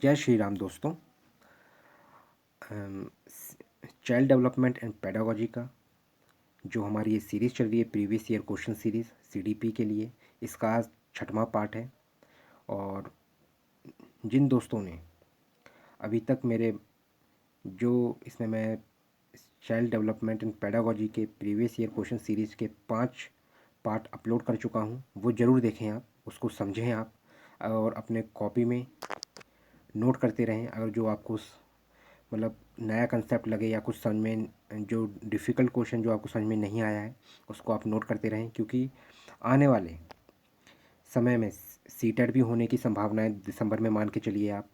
जय श्री राम दोस्तों। Child development and pedagogy का जो हमारी ये सीरीज़ चल रही है, previous year question series CDP के लिए, इसका आज 6वां पार्ट है। और जिन दोस्तों ने अभी तक मेरे जो इसमें मैं चाइल्ड डेवलपमेंट एंड पेडागोजी के प्रीवियस ईयर क्वेश्चन सीरीज़ के 5 पार्ट अपलोड कर चुका हूँ, वो ज़रूर देखें, आप उसको समझें आप, और अपने कॉपी में नोट करते रहें। अगर जो आपको मतलब नया कंसेप्ट लगे या कुछ समझ में, जो डिफ़िकल्ट क्वेश्चन जो आपको समझ में नहीं आया है, उसको आप नोट करते रहें, क्योंकि आने वाले समय में सीटेट भी होने की संभावना है दिसंबर में, मान के चलिए आप।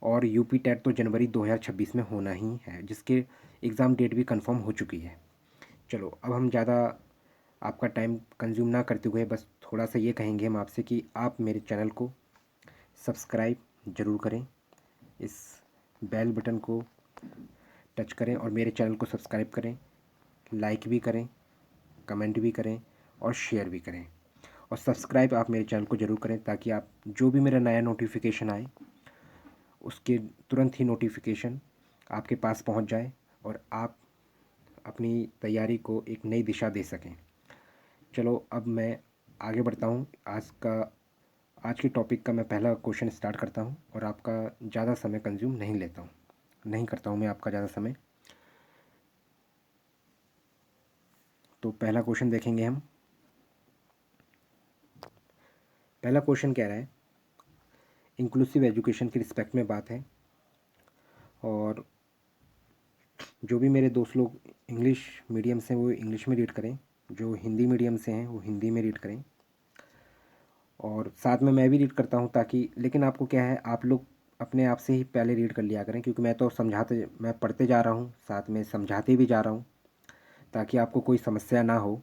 और यूपी टेट तो जनवरी 2026 में होना ही है, जिसके एग्ज़ाम डेट भी कंफर्म हो चुकी है। चलो, अब हम ज़्यादा आपका टाइम कंज्यूम ना करते हुए बस थोड़ा सा ये कहेंगे हम आपसे कि आप मेरे चैनल को सब्सक्राइब ज़रूर करें, इस बेल बटन को टच करें और मेरे चैनल को सब्सक्राइब करें, लाइक भी करें, कमेंट भी करें और शेयर भी करें। और सब्सक्राइब आप मेरे चैनल को ज़रूर करें, ताकि आप जो भी मेरा नया नोटिफिकेशन आए उसके तुरंत ही नोटिफिकेशन आपके पास पहुंच जाए और आप अपनी तैयारी को एक नई दिशा दे सकें। चलो, अब मैं आगे बढ़ता हूं। आज के टॉपिक का मैं पहला क्वेश्चन स्टार्ट करता हूं और आपका ज़्यादा समय कंज्यूम नहीं करता हूं मैं आपका ज़्यादा समय। तो पहला क्वेश्चन देखेंगे हम। पहला क्वेश्चन कह रहा है, इंक्लूसिव एजुकेशन की रिस्पेक्ट में बात है, और जो भी मेरे दोस्त लोग इंग्लिश मीडियम से वो इंग्लिश में रीड करें, जो हिंदी मीडियम से हैं वो हिंदी में रीड करें, और साथ में मैं भी रीड करता हूँ, ताकि लेकिन आपको क्या है, आप लोग अपने आप से ही पहले रीड कर लिया करें, क्योंकि मैं पढ़ते जा रहा हूँ, साथ में समझाते भी जा रहा हूँ, ताकि आपको कोई समस्या ना हो।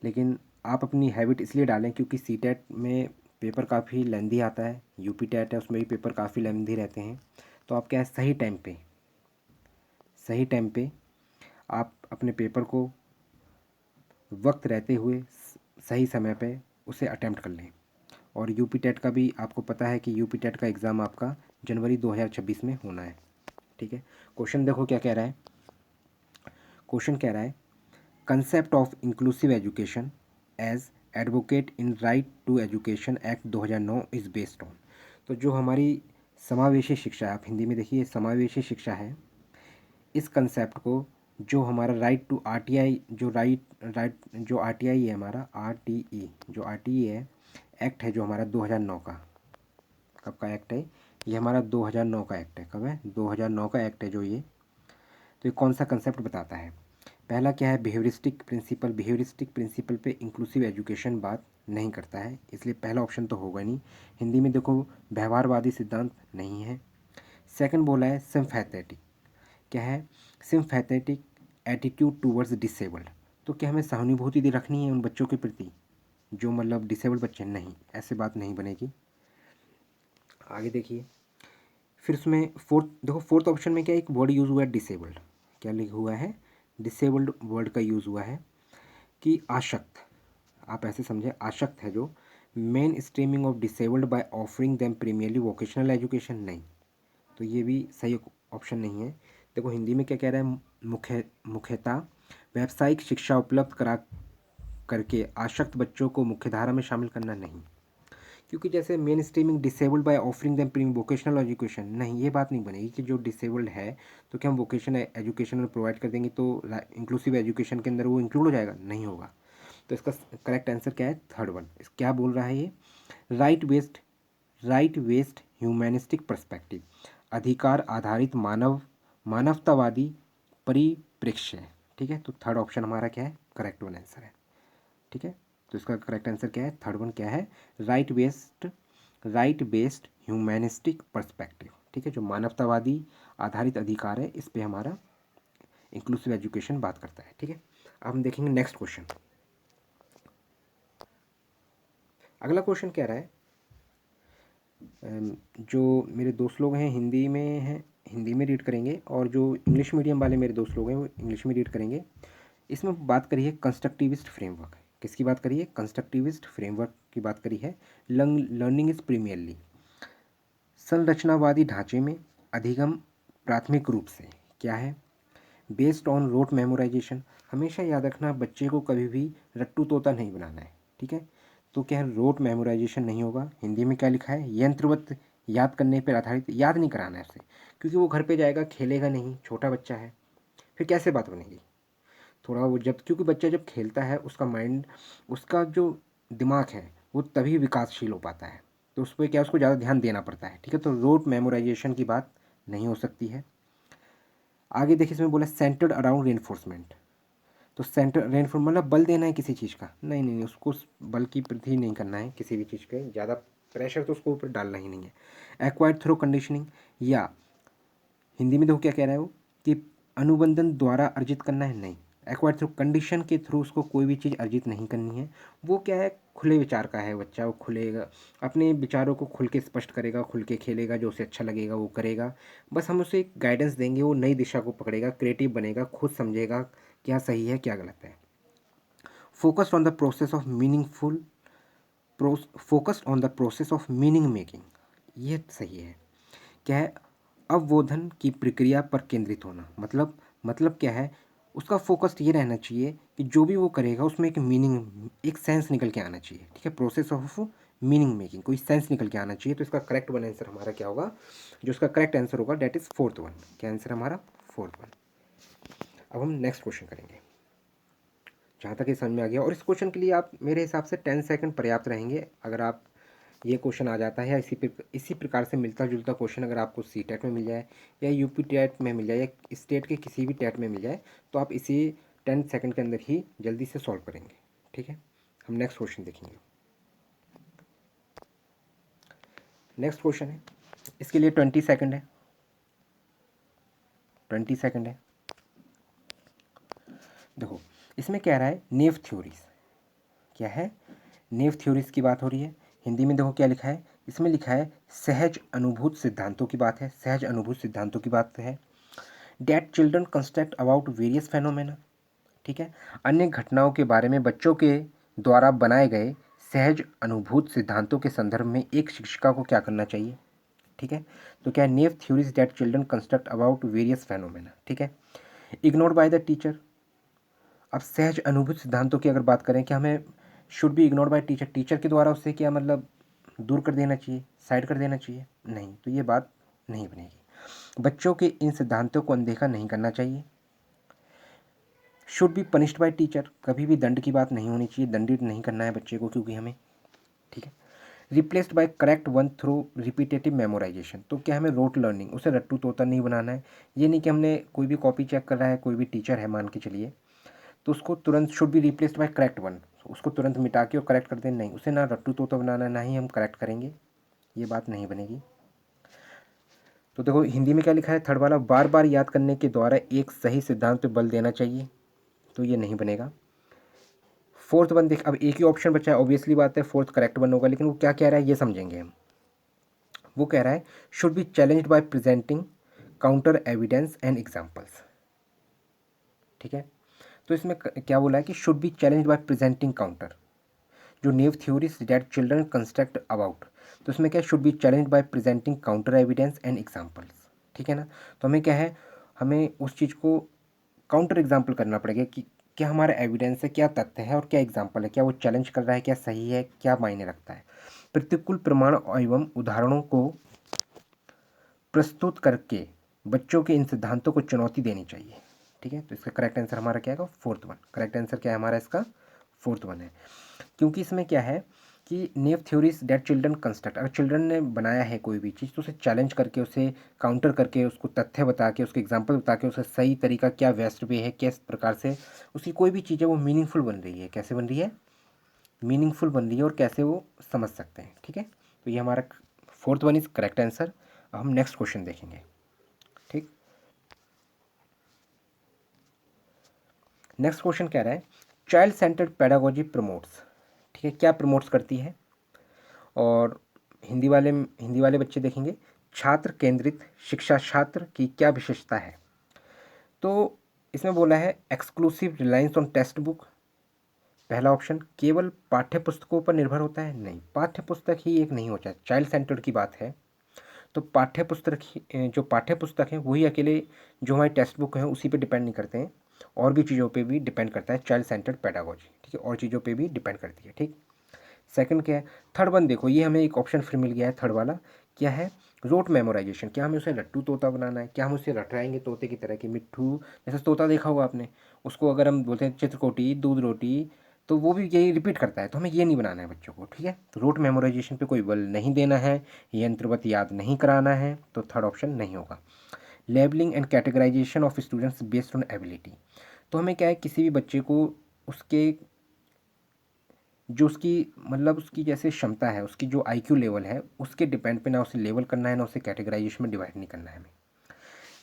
लेकिन आप अपनी हैबिट इसलिए डालें क्योंकि सीटेट में पेपर काफ़ी लेंदी आता है, यूपी टेट है उसमें भी पेपर काफ़ी लेंदी रहते हैं। तो आप क्या है, सही टाइम पे आप अपने पेपर को वक्त रहते हुए सही समय पे उसे अटेम्प्ट कर लें। और यूपी टेट का भी आपको पता है कि यूपी टेट का एग्ज़ाम आपका जनवरी 2026 में होना है। ठीक है, क्वेश्चन देखो क्या कह रहा है। क्वेश्चन कह रहा है, concept of inclusive education as advocate in right to education act 2009 is based on. तो जो हमारी समावेशी शिक्षा है, आप हिंदी में देखिए, समावेशी शिक्षा है, इस कंसेप्ट को जो हमारा राइट टू आरटीआई, जो जो आरटीआई है, हमारा आरटीई, जो आरटीई है, एक्ट है जो हमारा 2009 का, कब का एक्ट है ये, हमारा 2009 का एक्ट है। कब है? 2009 का एक्ट है जो ये। तो ये कौन सा कंसेप्ट बताता है? पहला क्या है, बिहेवियरिस्टिक प्रिंसिपल पे इंक्लूसिव एजुकेशन बात नहीं करता है, इसलिए पहला ऑप्शन तो होगा नहीं। हिंदी में देखो, व्यवहारवादी सिद्धांत नहीं है। सेकंड बोला है सिम्पैथेटिक। क्या है? Sympathetic attitude towards disabled. तो क्या हमें सहानुभूति रखनी है उन बच्चों के प्रति जो मतलब डिसेबल्ड बच्चे? नहीं, ऐसे बात नहीं बनेगी। आगे देखिए, फिर उसमें फोर्थ ऑप्शन में क्या एक वर्ड यूज़ हुआ है, डिसेबल्ड। क्या लिखा हुआ है? डिसेबल्ड वर्ड का यूज़ हुआ है कि आसक्त, आप ऐसे समझे, आसक्त है जो main streaming of disabled by offering them primarily vocational education. नहीं, तो ये भी सही ऑप्शन नहीं है। देखो हिंदी में क्या कह रहा है, मुख्यतः व्यावसायिक शिक्षा उपलब्ध करा करके आसक्त बच्चों को मुख्यधारा में शामिल करना। नहीं, क्योंकि जैसे main streaming disabled by offering them premium vocational education, नहीं, ये बात नहीं बनेगी कि जो डिसेबल्ड है तो क्या हम वोकेशनल एजुकेशन प्रोवाइड कर देंगे तो इंक्लूसिव एजुकेशन के अंदर वो इंक्लूड हो जाएगा? नहीं होगा। तो इसका करेक्ट आंसर क्या है? Third one. क्या बोल रहा है ये? राइट बेस्ड ह्यूमैनिस्टिक पर्सपेक्टिव, अधिकार आधारित मानवतावादी परिप्रेक्ष्य। ठीक है, तो थर्ड ऑप्शन हमारा क्या है? करेक्ट वन आंसर है। ठीक है, तो इसका करेक्ट आंसर क्या है? थर्ड वन क्या है? Right based humanistic perspective. ठीक है, जो मानवतावादी आधारित अधिकार है, इस पे हमारा इंक्लूसिव एजुकेशन बात करता है। ठीक है, अब हम देखेंगे नेक्स्ट क्वेश्चन। अगला क्वेश्चन कह रहा है, जो मेरे दोस्त लोग हैं हिंदी में रीड करेंगे, और जो इंग्लिश मीडियम वाले मेरे दोस्त लोग हैं वो इंग्लिश में रीड करेंगे। इसमें बात करी है कंस्ट्रक्टिविस्ट फ्रेमवर्क। किसकी बात करी है? कंस्ट्रक्टिविस्ट फ्रेमवर्क की बात करी है। लर्निंग इज प्रीमियरली संरचनावादी ढांचे में अधिगम प्राथमिक रूप से क्या है? Based on rote memorisation. हमेशा याद रखना, बच्चे को कभी भी रट्टू तोता नहीं बनाना है, ठीक है? तो क्या है, रोट मेमोराइजेशन नहीं होगा। हिंदी में क्या लिखा है? यंत्रवत याद करने पर आधारित। याद नहीं कराना है उसे, क्योंकि वो घर पे जाएगा, खेलेगा नहीं, छोटा बच्चा है, फिर कैसे बात बनेगी? थोड़ा वो जब, क्योंकि बच्चा जब खेलता है उसका माइंड, उसका जो दिमाग है वो तभी विकासशील हो पाता है। तो उस पर क्या, उसको ज़्यादा ध्यान देना पड़ता है, ठीक है? तो रोट मेमोराइजेशन की बात नहीं हो सकती है। आगे देखिए, इसमें बोला सेंटर्ड अराउंड रेनफोर्समेंट। तो सेंटर रेनफोर्स मतलब बल देना है किसी चीज़ का, नहीं नहीं नहीं, उसको बल की वृद्धि नहीं करना है किसी भी चीज़ के, ज़्यादा प्रेशर तो उसको ऊपर डालना ही नहीं है। एक्वायर्ड थ्रू कंडीशनिंग, या हिंदी में देखो क्या कह रहा है वो, कि अनुबंधन द्वारा अर्जित करना है, नहीं। एक्वायर्ड थ्रू कंडीशन के थ्रू उसको कोई भी चीज़ अर्जित नहीं करनी है। वो क्या है, खुले विचार का है बच्चा, वो खुलेगा, अपने विचारों को खुल के स्पष्ट करेगा, खुल के खेलेगा, जो उसे अच्छा लगेगा वो करेगा। बस हम उसे गाइडेंस देंगे, वो नई दिशा को पकड़ेगा, क्रिएटिव बनेगा, खुद समझेगा क्या सही है क्या गलत है। Focused on the process of meaningful, focused on the process of meaning making, ये सही है। क्या है, अवबोधन की प्रक्रिया पर केंद्रित होना। मतलब क्या है, उसका फोकस ये रहना चाहिए कि जो भी वो करेगा उसमें एक मीनिंग, एक सेंस निकल के आना चाहिए, ठीक है? प्रोसेस ऑफ मीनिंग मेकिंग, कोई सेंस निकल के आना चाहिए। तो इसका करेक्ट वन आंसर हमारा क्या होगा? जो इसका करेक्ट आंसर होगा डेट इज फोर्थ वन। क्या आंसर हमारा? Fourth one. अब हम नेक्स्ट क्वेश्चन करेंगे, जहाँ तक ये समझ में आ गया। और इस क्वेश्चन के लिए आप मेरे हिसाब से 10 सेकंड पर्याप्त रहेंगे। अगर आप, ये क्वेश्चन आ जाता है, या इसी प्रकार से मिलता जुलता क्वेश्चन अगर आपको सी टेट में मिल जाए, या यूपी टेट में मिल जाए, या स्टेट के किसी भी टेट में मिल जाए, तो आप इसी 10 सेकंड के अंदर ही जल्दी से सॉल्व करेंगे, ठीक है? हम नेक्स्ट क्वेश्चन देखेंगे। नेक्स्ट क्वेश्चन है, इसके लिए 20 सेकंड है, 20 सेकंड है। देखो, इसमें कह रहा है नेव थ्योरीज। क्या है? नेव थ्योरीज की बात हो रही है। हिंदी में देखो क्या लिखा है, इसमें लिखा है सहज अनुभूत सिद्धांतों की बात है, सहज अनुभूत सिद्धांतों की बात है। That children construct about various phenomena, ठीक है? अन्य घटनाओं के बारे में बच्चों के द्वारा बनाए गए सहज अनुभूत सिद्धांतों के संदर्भ में एक शिक्षिका को क्या करना चाहिए, ठीक है? तो क्या है, naive theories that children construct about various phenomena, ठीक है? Ignored by the teacher. अब सहज अनुभूत सिद्धांतों की अगर बात करें, कि हमें should be ignored bye teacher, teacher के द्वारा उससे क्या मतलब दूर कर देना चाहिए, साइड कर देना चाहिए, नहीं, तो ये बात नहीं बनेगी। बच्चों के इन सिद्धांतों को अनदेखा नहीं करना चाहिए। Should be punished bye teacher, कभी भी दंड की बात नहीं होनी चाहिए, दंडित नहीं करना है बच्चे को क्योंकि हमें, ठीक है? Replaced by correct one through repetitive memorisation, तो क्या हमें रोट लर्निंग, उसे रट्टू तोता नहीं बनाना है। ये नहीं कि हमने कोई भी कॉपी चेक कर रहा है, कोई भी टीचर है मान के चलिए, तो उसको तुरंत should be replaced by correct one, उसको तुरंत मिटा के और करेक्ट कर दें, नहीं, उसे ना रट्टू तोता बनाना, ना ही हम करेक्ट करेंगे, ये बात नहीं बनेगी। तो देखो हिंदी में क्या लिखा है, थर्ड वाला, बार बार याद करने के द्वारा एक सही सिद्धांत पर बल देना चाहिए, तो ये नहीं बनेगा। फोर्थ वन देख, अब एक ही ऑप्शन बचा है, ऑब्वियसली बात है फोर्थ करेक्ट वन होगा, लेकिन वो क्या कह रहा है ये समझेंगे हम। वो कह रहा है should be challenged by presenting counter evidence and examples, ठीक है? तो इसमें क्या बोला है कि should be challenged by presenting counter, जो naive theories that children construct about, तो इसमें क्या, should be challenge by presenting counter evidence and examples, ठीक है ना? तो हमें क्या है, हमें उस चीज़ को काउंटर एग्जाम्पल करना पड़ेगा कि क्या हमारा एविडेंस है, क्या तथ्य है और क्या एग्जाम्पल है, क्या वो चैलेंज कर रहा है, क्या सही है, क्या मायने रखता है। प्रतिकूल प्रमाण एवं उदाहरणों को प्रस्तुत करके बच्चों के इन सिद्धांतों को चुनौती देनी चाहिए, ठीक है? तो इसका करेक्ट आंसर हमारा क्या है, फोर्थ वन। करेक्ट आंसर क्या है हमारा इसका, फोर्थ वन है। क्योंकि इसमें क्या है कि नेव थ्योरीज डेट चिल्ड्रन कंस्ट्रक्ट, अगर चिल्ड्रन ने बनाया है कोई भी चीज़ तो उसे चैलेंज करके, उसे काउंटर करके, उसको तथ्य बता के, उसके एग्जांपल बता के, उसका सही तरीका क्या वेस्ट वे है, किस प्रकार से उसकी कोई भी चीज़ है वो मीनिंगफुल बन रही है, कैसे बन रही है, मीनिंगफुल बन रही है, और कैसे वो समझ सकते हैं, ठीक है? तो ये हमारा fourth one is correct answer. अब हम नेक्स्ट क्वेश्चन देखेंगे, ठीक? नेक्स्ट क्वेश्चन कह रहा है चाइल्ड सेंटर्ड पेडागोजी प्रमोट्स, ठीक है? क्या प्रमोट्स करती है? और हिंदी वाले बच्चे देखेंगे छात्र केंद्रित शिक्षा शास्त्र की क्या विशेषता है। तो इसमें बोला है exclusive reliance on text book, पहला ऑप्शन। केवल पाठ्य पुस्तकों पर निर्भर होता है, नहीं, पाठ्य पुस्तक ही एक नहीं होता है, चाइल्ड सेंटर्ड की बात है तो जो पाठ्य पुस्तक है वही अकेले जो हमारी टेक्स्ट बुक है उसी पे डिपेंड नहीं करते हैं, और भी चीज़ों पे भी डिपेंड करता है चाइल्ड सेंटर्ड पेडागोजी, ठीक है, और चीज़ों पे भी डिपेंड करती है, ठीक। सेकंड क्या है, थर्ड वन देखो, ये हमें एक ऑप्शन फिर मिल गया है, थर्ड वाला क्या है, रोट मेमोराइजेशन। क्या हमें उसे लट्टू तोता बनाना है, क्या हम उसे रटाएंगे तोते की तरह कि मिट्ठू, जैसे तोता देखा होगा आपने, उसको अगर हम बोलते हैं चित्रकोटी दूध रोटी, तो वो भी यही रिपीट करता है, तो हमें ये नहीं बनाना है बच्चों को, ठीक है। तो रोट मेमोराइजेशन पे कोई बल नहीं देना है, यंत्रवत याद नहीं कराना है, तो थर्ड ऑप्शन नहीं होगा। Labelling and categorisation of students based on ability, तो हमें क्या है, किसी भी बच्चे को उसके जो उसकी मतलब उसकी जैसे क्षमता है, उसकी जो आईक्यू लेवल है उसके डिपेंड पे ना उसे लेवल करना है, ना उसे कैटेगराइजेशन में डिवाइड नहीं करना है हमें।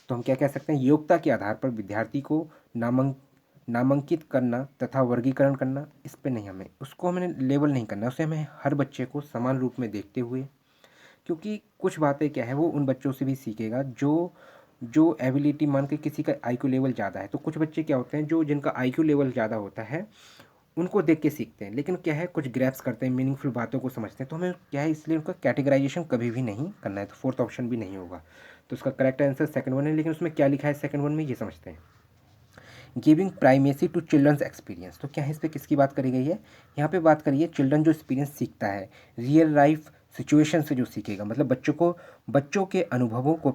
तो हम क्या कह सकते हैं, योग्यता के आधार पर विद्यार्थी को नामांकित करना तथा वर्गीकरण करना, इस पे नहीं, हमें उसको हमें लेवल नहीं करना, उसे हमें हर बच्चे को समान रूप में देखते हुए, क्योंकि कुछ बातें क्या है वो उन बच्चों से भी सीखेगा जो जो एबिलिटी मान के किसी का आईक्यू लेवल ज़्यादा है, तो कुछ बच्चे क्या होते हैं जो जिनका आईक्यू लेवल ज़्यादा होता है उनको देख के सीखते हैं, लेकिन क्या है कुछ ग्रैप्स करते हैं, मीनिंगफुल बातों को समझते हैं, तो हमें क्या है इसलिए उनका कैटेगराइजेशन कभी भी नहीं करना है, तो फोर्थ ऑप्शन भी नहीं होगा। तो उसका करेक्ट आंसर सेकंड वन है, लेकिन उसमें क्या लिखा है सेकंड वन में ये समझते हैं। Giving primacy to children's experience, तो क्या है इस पर किसकी बात करी गई है, यहाँ पे बात करिए चिल्ड्रन जो एक्सपीरियंस सीखता है, रियल लाइफ सिचुएशन से जो सीखेगा, मतलब बच्चों के अनुभवों को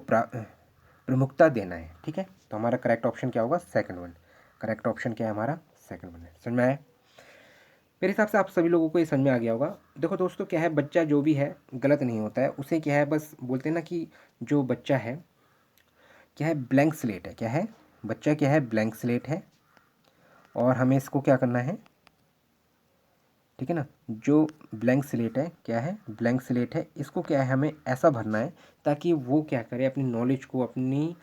प्रमुखता देना है, ठीक है। तो हमारा करेक्ट ऑप्शन क्या होगा, सेकंड वन। करेक्ट ऑप्शन क्या है हमारा, सेकंड वन है। समझ में आया? मेरे हिसाब से आप सभी लोगों को ये समझ में आ गया होगा। देखो दोस्तों, क्या है बच्चा जो भी है गलत नहीं होता है, उसे क्या है बस बोलते हैं ना कि जो बच्चा है क्या है ब्लैंक स्लेट है, क्या है बच्चा क्या है ब्लैंक स्लेट है, और हमें इसको क्या करना है, ठीक है ना, जो ब्लैंक स्लेट है क्या है ब्लैंक स्लेट है, इसको क्या है हमें ऐसा भरना है ताकि वो क्या करे अपनी नॉलेज को अपनी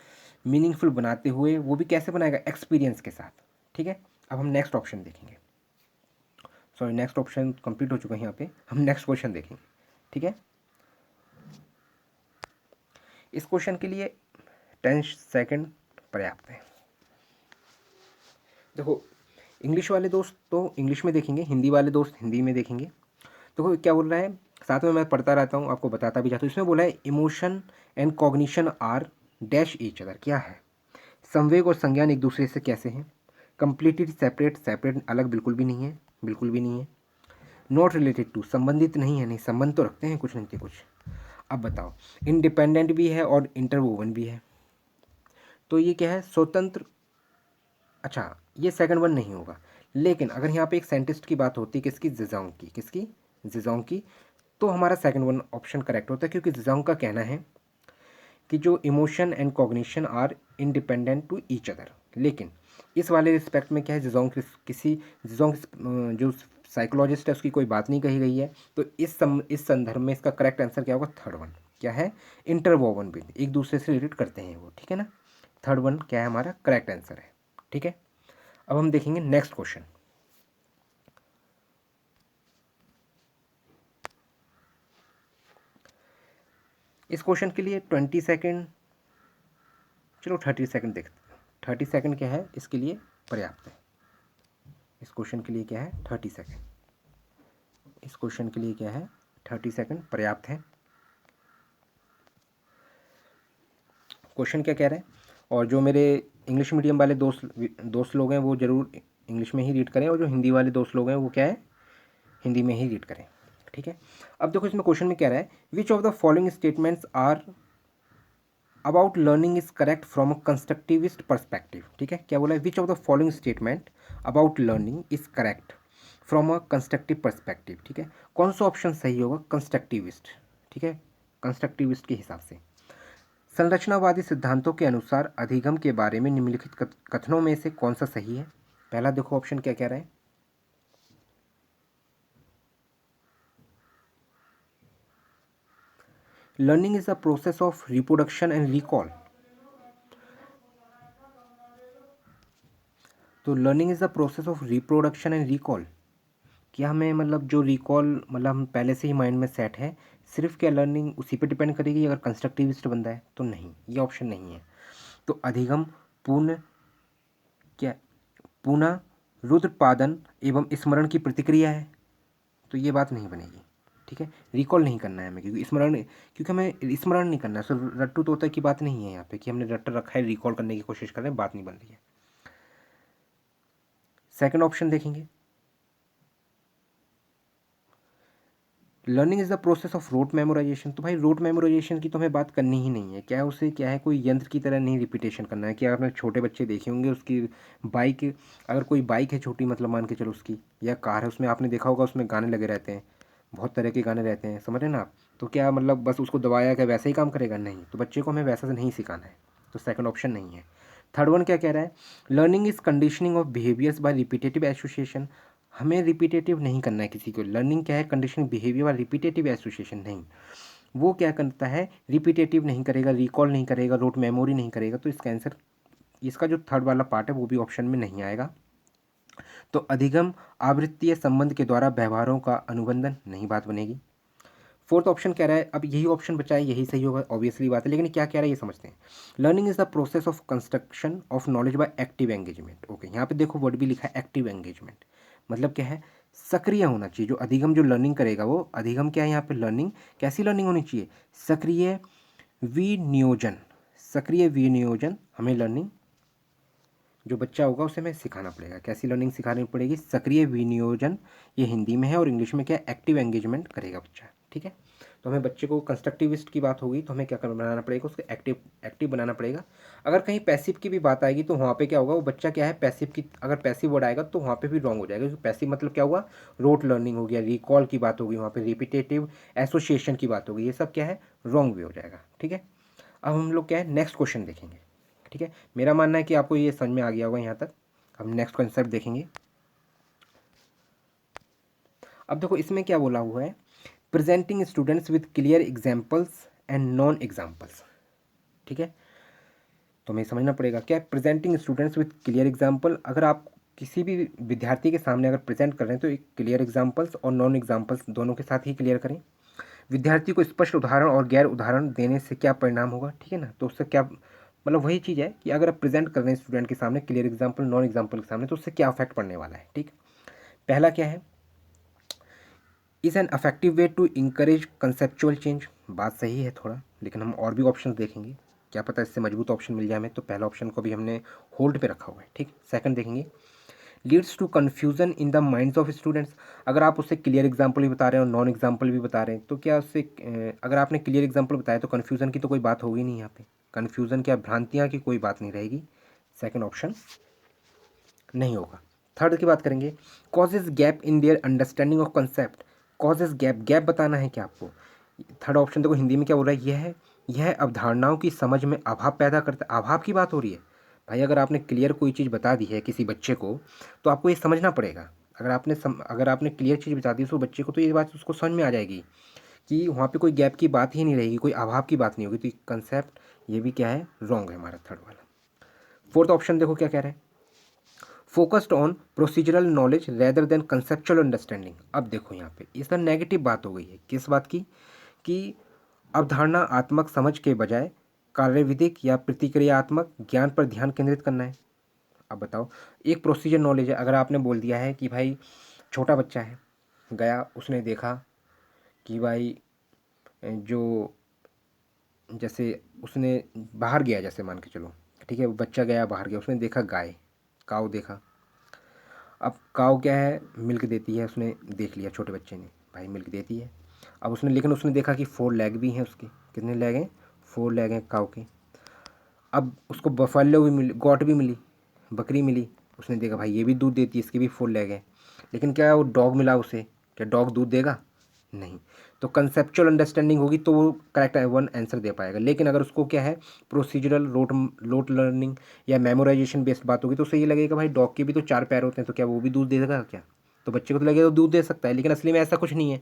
मीनिंगफुल बनाते हुए, वो भी कैसे बनाएगा, एक्सपीरियंस के साथ, ठीक है। अब हम नेक्स्ट ऑप्शन देखेंगे, सॉरी नेक्स्ट ऑप्शन कंप्लीट हो चुका है, यहाँ पे हम नेक्स्ट क्वेश्चन देखेंगे, ठीक है। इस क्वेश्चन के लिए 10 सेकंड पर्याप्त है। देखो, इंग्लिश वाले दोस्त तो इंग्लिश में देखेंगे, हिंदी वाले दोस्त हिंदी में देखेंगे। देखो क्या बोल रहा है, साथ में मैं पढ़ता रहता हूँ, आपको बताता भी जाता हूँ। इसमें बोला है emotion and cognition are dash each other, क्या है, संवेग और संज्ञान एक दूसरे से कैसे हैं, कंप्लीटली सेपरेट, सेपरेट अलग बिल्कुल भी नहीं है, बिल्कुल भी नहीं है, नॉट रिलेटेड टू संबंधित नहीं है, नहीं संबंध तो रखते हैं कुछ नहीं थे कुछ। अब बताओ, इंडिपेंडेंट भी है और इंटरवोवन भी है, तो ये क्या है स्वतंत्र। अच्छा, ये सेकंड वन नहीं होगा, लेकिन अगर यहाँ पे एक साइंटिस्ट की बात होती है, किसकी, जिजांग की, किसकी, जिजांग की, तो हमारा सेकंड वन ऑप्शन करेक्ट होता है, क्योंकि जिजांग का कहना है कि जो emotion and cognition are independent to each other. लेकिन इस वाले रिस्पेक्ट में क्या है, जिजोंग जो साइकोलॉजिस्ट है उसकी कोई बात नहीं कही गई है, तो इस संदर्भ में इसका करेक्ट आंसर क्या होगा, थर्ड वन, क्या है, इंटरवोवन विद, एक दूसरे से रिलेट करते हैं वो, ठीक है ना। थर्ड वन क्या है हमारा करेक्ट आंसर है, ठीक है। अब हम देखेंगे नेक्स्ट क्वेश्चन। इस क्वेश्चन के लिए 20 सेकेंड, चलो 30 सेकेंड देखते हैं। 30 सेकेंड क्या है इसके लिए पर्याप्त है, इस क्वेश्चन के लिए क्या है 30 सेकेंड, इस क्वेश्चन के लिए क्या है 30 सेकेंड पर्याप्त है। क्वेश्चन क्या कह रहे हैं, और जो मेरे इंग्लिश मीडियम वाले दोस्त लोग हैं वो ज़रूर इंग्लिश में ही रीड करें, और जो हिंदी वाले दोस्त लोग हैं वो क्या है हिंदी में ही रीड करें, ठीक है। अब देखो इसमें क्वेश्चन में कह रहा है, which of the following statements are about learning is correct from a constructivist perspective, ठीक है। क्या बोला है, which of the following statement about learning is correct from a constructive perspective, ठीक है। कौन सा ऑप्शन सही होगा, कंस्ट्रक्टिविस्ट, ठीक है, कंस्ट्रक्टिविस्ट के हिसाब से। संरचनावादी सिद्धांतों के अनुसार अधिगम के बारे में निम्नलिखित कथनों में से कौन सा सही है। पहला देखो ऑप्शन क्या कह रहे हैं, learning is a process of reproduction and recall, तो learning is a process of reproduction and recall, क्या हमें मतलब जो रिकॉल मतलब हम पहले से ही माइंड में सेट है, सिर्फ क्या लर्निंग उसी पे डिपेंड करेगी अगर कंस्ट्रक्टिविस्ट बंदा है, तो नहीं, ये ऑप्शन नहीं है। तो अधिगम पूर्ण क्या पुनः रुद्रपादन एवं स्मरण की प्रतिक्रिया है, तो ये बात नहीं बनेगी। ठीक है, रिकॉल नहीं करना है हमें, क्योंकि हमें स्मरण नहीं करना है। सिर्फ रट्टू तोता की बात नहीं है यहाँ पे कि हमने रट्टा रखा है, रिकॉल करने की कोशिश कर रहे हैं, बात नहीं बन रही है। सेकंड ऑप्शन देखेंगे, learning is the process of rote memorisation. तो भाई रोट मेमोराइजेशन की तो हमें बात करनी ही नहीं है। क्या है उसे, क्या है, कोई यंत्र की तरह नहीं रिपीटेशन करना है। कि आपने छोटे बच्चे देखे होंगे, उसकी बाइक, अगर कोई बाइक है छोटी, मतलब मान के चलो उसकी, या कार है, उसमें आपने देखा होगा उसमें गाने लगे रहते हैं, बहुत तरह के गाने रहते हैं, समझ रहे हैं ना आप। तो क्या मतलब बस उसको दबाया क्या वैसे ही काम करेगा? नहीं। तो बच्चे को हमें वैसा से नहीं सिखाना है, तो सेकंड ऑप्शन नहीं है। थर्ड वन क्या कह रहा है, learning is conditioning of behaviours by repetitive association. हमें रिपीटेटिव नहीं करना है किसी को। लर्निंग क्या है, conditioning behaviour by repetitive association नहीं। वो क्या करता है, रिपीटेटिव नहीं करेगा, रिकॉल नहीं करेगा, रोट मेमोरी नहीं करेगा। तो इसका आंसर, इसका जो थर्ड वाला पार्ट है वो भी ऑप्शन में नहीं आएगा। तो अधिगम आवृत्तीय संबंध के द्वारा व्यवहारों का अनुबंधन नहीं बात बनेगी। फोर्थ ऑप्शन कह रहा है, अब यही ऑप्शन बचा है, यही सही होगा, ऑब्वियसली बात है, लेकिन क्या कह रहा है ये समझते हैं। Learning is the process of construction of knowledge by active engagement. Okay, यहाँ पे देखो वर्ड भी लिखा है एक्टिव एंगेजमेंट, मतलब क्या है, सक्रिय होना चाहिए। जो अधिगम जो लर्निंग करेगा, वो अधिगम क्या है यहाँ पे, लर्निंग कैसी लर्निंग होनी चाहिए, सक्रिय विनियोजन। सक्रिय विनियोजन हमें लर्निंग, जो बच्चा होगा उसे हमें सिखाना पड़ेगा। कैसी लर्निंग सिखानी पड़ेगी, सक्रिय विनियोजन। ये हिंदी में है, और इंग्लिश में क्या, एक्टिव एंगेजमेंट करेगा बच्चा। ठीक है, तो हमें बच्चे को कंस्ट्रक्टिविस्ट की बात होगी तो हमें क्या बनाना पड़ेगा, उसको एक्टिव एक्टिव बनाना पड़ेगा। अगर कहीं पैसिव की भी बात आएगी तो वहाँ पे क्या होगा, वो बच्चा क्या है, पैसिव की, अगर पैसिव वर्ड आएगा तो वहाँ पे भी रॉन्ग हो जाएगा। क्योंकि पैसिव मतलब क्या हुआ, रोट लर्निंग हो गया, रिकॉल की बात होगी, वहाँ पे रिपीटेटिव एसोसिएशन की बात होगी, ये सब क्या है, रॉन्ग भी हो जाएगा। ठीक है, अब हम लोग क्या है, नेक्स्ट क्वेश्चन देखेंगे। ठीक है, मेरा मानना है कि आपको ये समझ में आ गया होगा यहाँ तक। हम नेक्स्ट कंसेप्ट देखेंगे। अब देखो इसमें क्या बोला हुआ है, presenting students with clear examples and non examples. ठीक है, तो हमें समझना पड़ेगा क्या है presenting students with clear example. अगर आप किसी भी विद्यार्थी के सामने अगर प्रेजेंट कर रहे हैं तो एक क्लियर एग्जाम्पल्स और नॉन एग्जाम्पल्स दोनों के साथ ही क्लियर करें। विद्यार्थी को स्पष्ट उदाहरण और गैर उदाहरण देने से क्या परिणाम होगा, ठीक है ना। तो उससे क्या, मतलब वही चीज़ है कि अगर आप प्रेजेंट कर रहे हैं स्टूडेंट के सामने क्लियर एग्जाम्पल नॉन एग्जाम्पल के सामने, तो उससे क्या अफेक्ट पड़ने वाला है। ठीक, पहला क्या है, is an affective way to encourage conceptual change. बात सही है थोड़ा, लेकिन हम और भी ऑप्शन देखेंगे, क्या पता इससे मजबूत ऑप्शन मिल जाए हमें। तो पहला ऑप्शन को भी हमने होल्ड पे रखा हुआ है। ठीक, सेकंड देखेंगे, leads to confusion in the minds of students. अगर आप उससे क्लियर एग्जाम्पल भी बता रहे हैं और नॉन एग्जाम्पल भी बता रहे हैं, तो क्या उससे, अगर आपने क्लियर एग्जाम्पल बताया तो कन्फ्यूजन की तो कोई बात होगी नहीं यहाँ पे। कन्फ्यूजन क्या, भ्रांतियाँ की कोई बात नहीं रहेगी। सेकंड ऑप्शन नहीं होगा। थर्ड की बात करेंगे, causes gap in their understanding of concept. Causes gap, gap बताना है क्या आपको। थर्ड ऑप्शन देखो हिंदी में क्या बोल रहा है, यह अवधारणाओं की समझ में अभाव पैदा करता है। अभाव की बात हो रही है भाई। अगर आपने क्लियर कोई चीज़ बता दी है किसी बच्चे को, तो आपको ये समझना पड़ेगा। अगर आपने क्लियर चीज़ बता दी उस बच्चे को, तो ये बात उसको समझ में आ जाएगी कि वहाँ पे कोई गैप की बात ही नहीं रहेगी, कोई अभाव की बात नहीं होगी। तो कंसेप्ट ये भी क्या है, रॉन्ग है हमारा थर्ड वाला। फोर्थ ऑप्शन देखो क्या कह रहा है, focused on procedural knowledge rather than conceptual understanding. अब देखो यहाँ पे इसका नेगेटिव बात हो गई है, किस बात की, कि अवधारणा आत्मक समझ के बजाय कार्यविधिक या प्रतिक्रियात्मक ज्ञान पर ध्यान केंद्रित करना है। अब बताओ, एक प्रोसीजर नॉलेज है। अगर आपने बोल दिया है कि भाई छोटा बच्चा है, गया उसने देखा कि भाई जो, जैसे उसने बाहर गया, जैसे मान के चलो, ठीक है, वो बच्चा गया बाहर गया, उसने देखा गाय, काऊ देखा। अब काऊ क्या है, मिल्क देती है, उसने देख लिया छोटे बच्चे ने, भाई मिल्क देती है। अब उसने, लेकिन उसने देखा कि 4 लेग भी हैं उसके। कितने लेग हैं, 4 लेग हैं काऊ के। अब उसको बफेलो भी मिली, गॉट भी मिली, बकरी मिली। उसने देखा भाई ये भी दूध देती है, इसके भी 4 लेग हैं। लेकिन क्या वो डॉग मिला उसे, क्या डॉग दूध देगा, नहीं। तो कंसेप्चुअल अंडरस्टैंडिंग होगी तो वो करेक्ट वन आंसर दे पाएगा। लेकिन अगर उसको क्या है, प्रोसीजरल रोट लर्निंग या मेमोराइजेशन बेस्ड बात होगी, तो उसे ये लगेगा भाई डॉग के भी तो 4 पैर होते हैं, तो क्या वो भी दूध दे देगा क्या। तो बच्चे को तो लगेगा वो दूध दे सकता है, लेकिन असली में ऐसा कुछ नहीं है।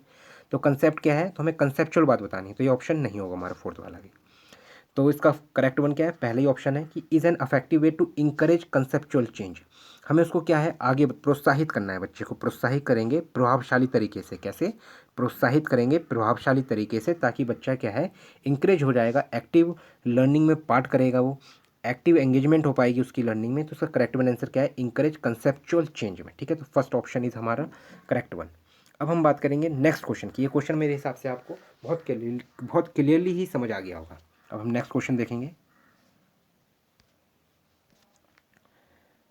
तो कंसेप्ट क्या है, तो हमें कंसेप्चुअल बात बतानी है। तो ये ऑप्शन नहीं होगा हमारा फोर्थ वाला भी। तो इसका करेक्ट वन क्या है, पहला ही ऑप्शन है कि is an affective way to encourage conceptual change. हमें उसको क्या है, आगे प्रोत्साहित करना है, बच्चे को प्रोत्साहित करेंगे प्रभावशाली तरीके से। कैसे प्रोत्साहित करेंगे, प्रभावशाली तरीके से, ताकि बच्चा क्या है, इंकरेज हो जाएगा, एक्टिव लर्निंग में पार्ट करेगा, वो एक्टिव एंगेजमेंट हो पाएगी उसकी लर्निंग में। तो उसका करेक्ट वन आंसर क्या है, इंकरेज कंसेप्चुअल चेंज में। ठीक है, तो फर्स्ट ऑप्शन इज हमारा करेक्ट वन। अब हम बात करेंगे नेक्स्ट क्वेश्चन की। ये क्वेश्चन मेरे हिसाब से आपको बहुत क्लियरली ही समझ आ गया होगा। अब हम नेक्स्ट क्वेश्चन देखेंगे।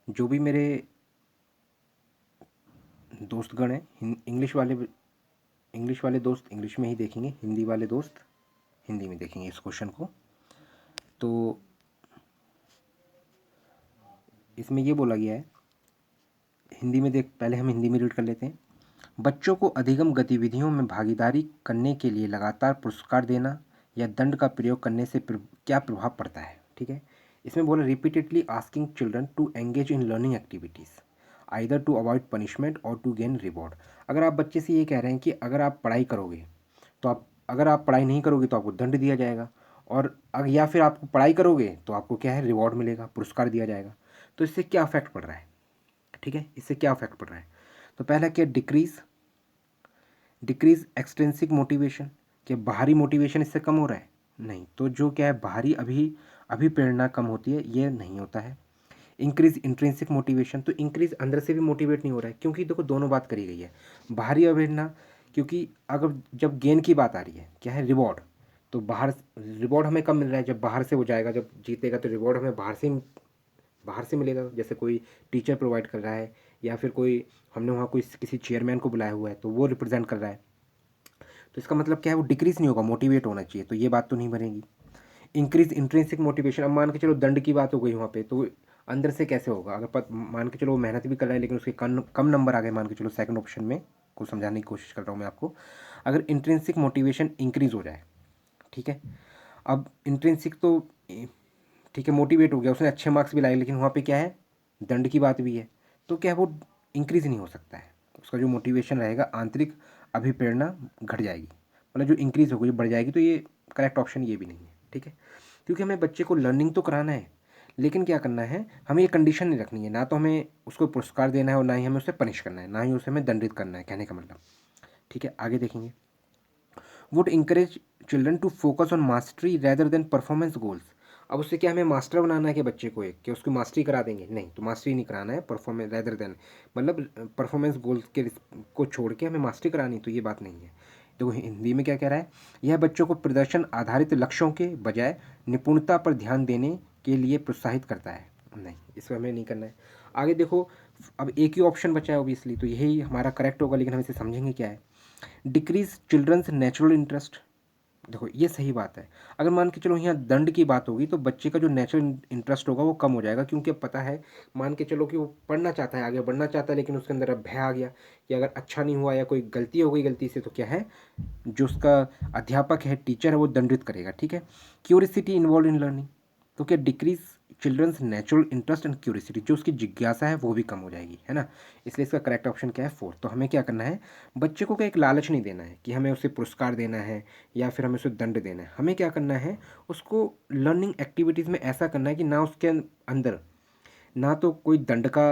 जो भी मेरे दोस्तगण हैं, इंग्लिश वाले दोस्त इंग्लिश में ही देखेंगे, हिंदी वाले दोस्त हिंदी में देखेंगे इस क्वेश्चन को। तो इसमें ये बोला गया है, हिंदी में पहले हम हिंदी में रीड कर लेते हैं। बच्चों को अधिगम गतिविधियों में भागीदारी करने के लिए लगातार पुरस्कार देना या दंड का प्रयोग करने से क्या प्रभाव पड़ता है। ठीक है, इसमें बोला repeatedly asking children to engage in learning activities either to avoid punishment और टू गेन रिवॉर्ड। अगर आप बच्चे से ये कह रहे हैं कि अगर आप पढ़ाई करोगे तो अगर आप पढ़ाई नहीं करोगे तो आपको दंड दिया जाएगा, और या फिर आप पढ़ाई करोगे तो आपको क्या है, रिवॉर्ड मिलेगा, पुरस्कार दिया जाएगा। तो इससे क्या अफेक्ट पड़ रहा है। ठीक है, इससे क्या अफेक्ट पड़ रहा है। तो पहला क्या, डिक्रीज एक्सट्रिंसिक मोटिवेशन, कि बाहरी मोटिवेशन इससे कम हो रहा है, नहीं। तो जो क्या है, बाहरी अभिप्रेरणा कम होती है, ये नहीं होता है। इंक्रीज इंट्रिंसिक मोटिवेशन, तो इंक्रीज अंदर से भी मोटिवेट नहीं हो रहा है, क्योंकि देखो दोनों बात करी गई है। बाहरी अभिप्रेरणा, क्योंकि अगर जब गेन की बात आ रही है, क्या है, रिवॉर्ड, तो बाहर रिवॉर्ड हमें कब मिल रहा है, जब बाहर से वो जाएगा, जब जीतेगा तो रिवॉर्ड हमें बाहर से मिलेगा। जैसे कोई टीचर प्रोवाइड कर रहा है, या फिर कोई हमने वहाँ कोई किसी चेयरमैन को बुलाया हुआ है तो वो रिप्रेजेंट कर रहा है। तो इसका मतलब क्या है, वो डिक्रीज़ नहीं होगा, मोटिवेट होना चाहिए, तो ये बात तो नहीं बनेगी। इंक्रीज इंट्रिंसिक मोटिवेशन, अब मान के चलो दंड की बात हो गई वहाँ पे, तो अंदर से कैसे होगा। अगर मान के चलो वो मेहनत भी कर रहा है लेकिन उसके कम नंबर आ गए, मान के चलो सेकंड ऑप्शन में को समझाने की कोशिश कर रहा हूँ मैं आपको। अगर इंट्रिंसिक मोटिवेशन इंक्रीज़ हो जाए, ठीक है, अब इंट्रिंसिक तो ठीक है, मोटिवेट हो गया, उसने अच्छे मार्क्स भी लाए, लेकिन वहाँ पे क्या है, दंड की बात भी है, तो क्या है, वो इंक्रीज़ नहीं हो सकता है। उसका जो मोटिवेशन रहेगा, आंतरिक अभिप्रेरणा घट जाएगी, मतलब जो इंक्रीज़ होगी, बढ़ जाएगी। तो ये करेक्ट ऑप्शन ये भी नहीं है। ठीक है, क्योंकि हमें बच्चे को लर्निंग तो कराना है, लेकिन क्या करना है, हमें ये कंडीशन नहीं रखनी है, ना तो हमें उसको पुरस्कार देना है और ना ही हमें उसे पनिश करना है, ना ही उसे हमें दंडित करना है, कहने का मतलब। ठीक है, आगे देखेंगे। Would encourage children to focus on mastery rather than performance goals. अब उससे क्या हमें मास्टर बनाना है कि बच्चे को, एक कि उसकी मास्टरी करा देंगे, नहीं, तो मास्टरी नहीं कराना है, परफॉर्मेंस रेदर देन, मतलब परफॉर्मेंस गोल्स के को छोड़ के हमें मास्टरी करानी, तो ये बात नहीं है। तो हिंदी में क्या कह रहा है, यह बच्चों को प्रदर्शन आधारित लक्ष्यों के बजाय निपुणता पर ध्यान देने के लिए प्रोत्साहित करता है, नहीं, इसमें हमें नहीं करना है। आगे देखो, अब एक ही ऑप्शन बचा है ओबियसली, तो यही हमारा करेक्ट होगा, लेकिन हम इसे समझेंगे क्या है। डिक्रीज चिल्ड्रंस नेचुरल इंटरेस्ट, देखो ये सही बात है। अगर मान के चलो यहाँ दंड की बात होगी तो बच्चे का जो नेचुरल इंटरेस्ट होगा वो कम हो जाएगा, क्योंकि अब पता है, मान के चलो कि वो पढ़ना चाहता है, आगे बढ़ना चाहता है, लेकिन उसके अंदर अब भय आ गया कि अगर अच्छा नहीं हुआ या कोई गलती हो गई गलती से, तो क्या है, जो उसका अध्यापक है, टीचर है, वो दंडित करेगा। ठीक है, क्यूरियसिटी इन्वॉल्व इन लर्निंग, तो क्या decrease children's natural interest and curiosity, जो उसकी जिज्ञासा है वो भी कम हो जाएगी, है ना। इसलिए इसका करेक्ट ऑप्शन क्या है, फोर्थ। तो हमें क्या करना है, बच्चे को क्या एक लालच नहीं देना है कि हमें उसे पुरस्कार देना है या फिर हमें उसे दंड देना है। हमें क्या करना है, उसको लर्निंग एक्टिविटीज़ में ऐसा करना है कि ना उसके अंदर ना तो कोई दंड का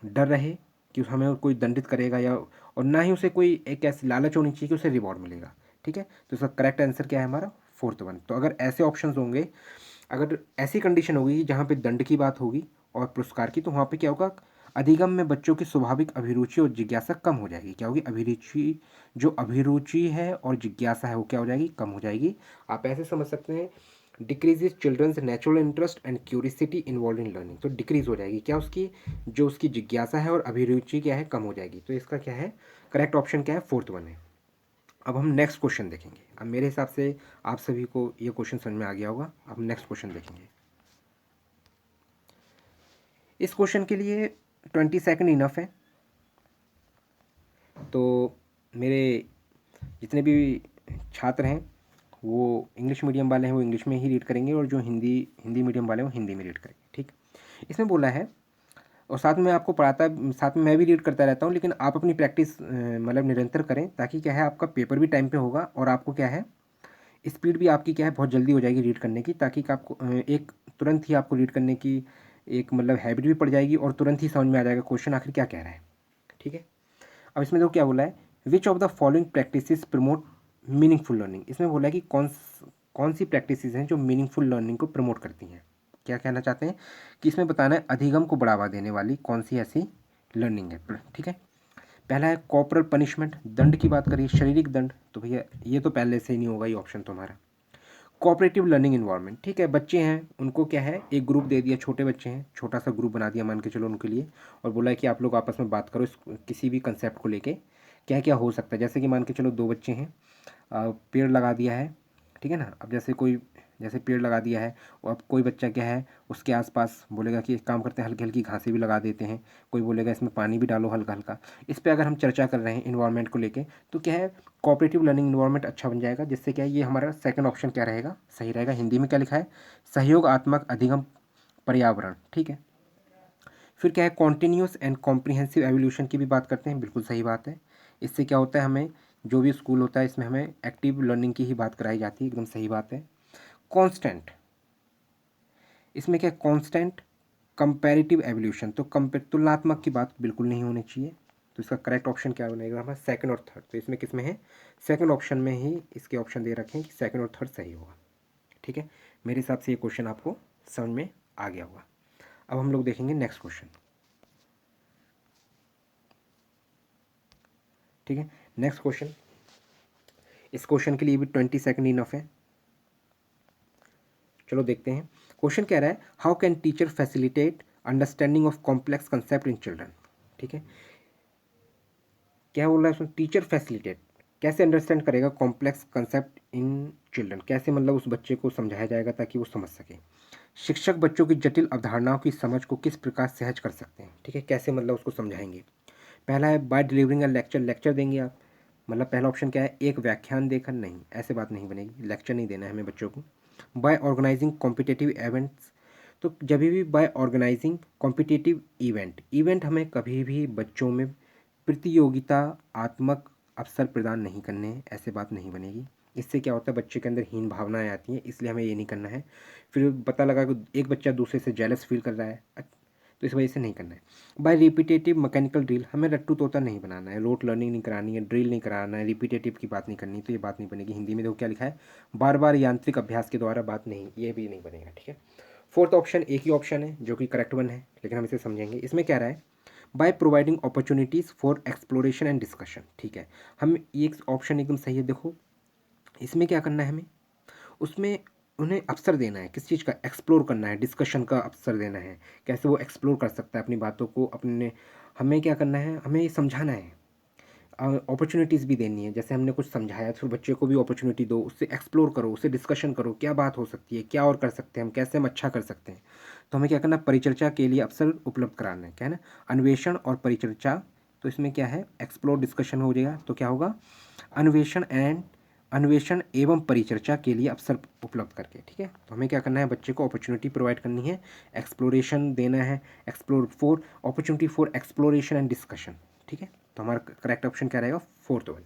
डर रहे कि हमें कोई दंडित करेगा, या और ना ही उसे कोई एक ऐसी लालच होनी चाहिए कि उसे रिवॉर्ड मिलेगा। ठीक है, तो इसका करेक्ट आंसर क्या है हमारा, फोर्थ वन। तो अगर ऐसे ऑप्शंस होंगे, अगर ऐसी कंडीशन होगी जहाँ पे दंड की बात होगी और पुरस्कार की, तो वहाँ पे क्या होगा, अधिगम में बच्चों की स्वाभाविक अभिरुचि और जिज्ञासा कम हो जाएगी। क्या होगी, अभिरुचि है और जिज्ञासा है वो क्या हो जाएगी, कम हो जाएगी। आप ऐसे समझ सकते हैं, decreases children's natural interest and curiosity involve in learning, तो डिक्रीज हो जाएगी क्या, उसकी जो उसकी जिज्ञासा है और अभिरुचि क्या है, कम हो जाएगी। तो इसका क्या है, करेक्ट ऑप्शन क्या है, फोर्थ वन है। अब हम नेक्स्ट क्वेश्चन देखेंगे। अब मेरे हिसाब से आप सभी को ये क्वेश्चन समझ में आ गया होगा। अब नेक्स्ट क्वेश्चन देखेंगे। इस क्वेश्चन के लिए 20 सेकंड इनफ है। तो मेरे जितने भी छात्र हैं वो इंग्लिश मीडियम वाले हैं वो इंग्लिश में ही रीड करेंगे, और जो हिंदी मीडियम वाले हैं वो हिंदी में रीड करेंगे। ठीक, इसमें बोला है, और साथ में आपको पढ़ाता, साथ में मैं भी रीड करता रहता हूँ, लेकिन आप अपनी प्रैक्टिस मतलब निरंतर करें, ताकि क्या है, आपका पेपर भी टाइम पे होगा और आपको क्या है, स्पीड भी आपकी क्या है, बहुत जल्दी हो जाएगी रीड करने की, ताकि आपको एक तुरंत ही आपको रीड करने की एक मतलब हैबिट भी पड़ जाएगी, और तुरंत ही समझ में आ जाएगा क्वेश्चन आखिर क्या कह रहा है। ठीक है, अब इसमें देखो क्या बोला है, which of the following practices promote meaningful learning. इसमें बोला है कि कौन सी प्रैक्टिसेस हैं जो मीनिंगफुल लर्निंग को प्रमोट करती हैं। क्या कहना चाहते हैं कि इसमें बताना है अधिगम को बढ़ावा देने वाली कौन सी ऐसी लर्निंग है। ठीक है, पहला है कॉर्पोरल पनिशमेंट, दंड की बात करिए, शारीरिक दंड, तो भैया ये तो पहले से ही नहीं होगा ये ऑप्शन तुम्हारा। कोऑपरेटिव लर्निंग इन्वायरमेंट, ठीक है, बच्चे हैं उनको क्या है, एक ग्रुप दे दिया, छोटे बच्चे हैं, छोटा सा ग्रुप बना दिया मान के चलो उनके लिए, और बोला है कि आप लोग आपस में बात करो इस किसी भी कंसेप्ट को लेके क्या क्या हो सकता है। जैसे कि मान के चलो दो बच्चे हैं, पेड़ लगा दिया है, ठीक है ना। अब जैसे पेड़ लगा दिया है, और अब कोई बच्चा क्या है उसके आसपास बोलेगा कि एक काम करते हैं, हल्की हल्की घासें भी लगा देते हैं, कोई बोलेगा इसमें पानी भी डालो हल्का हल्का। इस पे अगर हम चर्चा कर रहे हैं इन्वायरमेंट को लेके, तो क्या है कोऑपरेटिव लर्निंग इन्वायरमेंट अच्छा बन जाएगा, जिससे क्या है ये हमारा सेकंड ऑप्शन क्या रहेगा, सही रहेगा। हिंदी में क्या लिखा है, सहयोगात्मक अधिगम पर्यावरण, ठीक है। फिर क्या है कॉन्टिन्यूस एंड कॉम्प्रिहेंसिव एवोल्यूशन की भी बात करते हैं, बिल्कुल सही बात है। इससे क्या होता है, हमें जो भी स्कूल होता है इसमें हमें एक्टिव लर्निंग की ही बात कराई जाती है, एकदम सही बात है। कांस्टेंट, इसमें क्या कांस्टेंट कंपैरेटिव एवोल्यूशन, तो तुलनात्मक की बात बिल्कुल नहीं होनी चाहिए। तो इसका करेक्ट ऑप्शन क्या बनेगा हमारा, सेकंड और थर्ड। तो इसमें किस में है, सेकंड ऑप्शन में ही इसके ऑप्शन दे रखे हैं कि सेकंड और थर्ड सही होगा, ठीक है। मेरे हिसाब से ये क्वेश्चन आपको समझ में आ गया होगा। अब हम लोग देखेंगे नेक्स्ट क्वेश्चन, ठीक है। नेक्स्ट क्वेश्चन, इस क्वेश्चन के लिए भी 20 सेकंड इनफ है। चलो देखते हैं क्वेश्चन क्या रहा है, how can teacher facilitate understanding of complex concept in children, ठीक है। क्या बोल रहा है उसमें, टीचर फैसिलिटेट कैसे अंडरस्टैंड करेगा कॉम्प्लेक्स कंसेप्ट इन चिल्ड्रन, कैसे मतलब उस बच्चे को समझाया जाएगा ताकि वो समझ सके। शिक्षक बच्चों की जटिल अवधारणाओं की समझ को किस प्रकार सहज कर सकते हैं, ठीक है, कैसे मतलब उसको समझाएंगे। पहला है by delivering a lecture, lecture देंगे आप, मतलब पहला ऑप्शन क्या है, एक व्याख्यान देकर, नहीं ऐसे बात नहीं बनेगी, लेक्चर नहीं देना है हमें बच्चों को। बाय ऑर्गेनाइजिंग कॉम्पिटिटिव इवेंट्स, तो जब भी by organising competitive event, event हमें कभी भी बच्चों में प्रतियोगिता आत्मक अवसर प्रदान नहीं करने हैं, ऐसे बात नहीं बनेगी। इससे क्या होता है बच्चे के अंदर हीन भावनाएं आती हैं, इसलिए हमें ये नहीं करना है। फिर पता लगा कि एक बच्चा दूसरे से जेलस फील कर रहा है, तो इस वजह से नहीं करना है। बाय रिपीटेटिव मैकेनिकल ड्रिल, हमें रट्टू तोता नहीं बनाना है, रोट लर्निंग नहीं करानी है, ड्रिल नहीं कराना है, रिपीटेटिव की बात नहीं करनी, तो ये बात नहीं बनेगी। हिंदी में देखो क्या लिखा है, बार बार यांत्रिक अभ्यास के द्वारा बात नहीं, ये भी नहीं बनेगा, ठीक है। फोर्थ ऑप्शन एक ही ऑप्शन है जो कि करेक्ट वन है, लेकिन हम इसे समझेंगे। इसमें क्या रहा है, by providing opportunities for exploration and discussion, ठीक है। हम एक ऑप्शन एकदम सही है, देखो इसमें क्या करना है हमें, उसमें उन्हें अवसर देना है, किस चीज़ का, एक्सप्लोर करना है, डिस्कशन का अवसर देना है, कैसे वो एक्सप्लोर कर सकता है अपनी बातों को, अपने हमें क्या करना है, हमें ये समझाना है, अपॉर्चुनिटीज़ भी देनी है। जैसे हमने कुछ समझाया तो फिर बच्चे को भी अपॉर्चुनिटी दो, उससे एक्सप्लोर करो, उससे डिस्कशन करो, क्या बात हो सकती है, क्या और कर सकते हैं हम, कैसे हम अच्छा कर सकते हैं। तो हमें क्या करना, परिचर्चा के लिए अवसर उपलब्ध कराना है, क्या है ना, अन्वेषण और परिचर्चा। तो इसमें क्या है, एक्सप्लोर डिस्कशन हो जाएगा, तो क्या होगा, अन्वेषण एंड अन्वेषण एवं परिचर्चा के लिए अवसर उपलब्ध करके, ठीक है। तो हमें क्या करना है, बच्चे को अपॉर्चुनिटी प्रोवाइड करनी है, एक्सप्लोरेशन देना है, explore for opportunity for exploration and discussion, ठीक है। तो हमारा करेक्ट ऑप्शन क्या रहेगा, फोर्थ वन।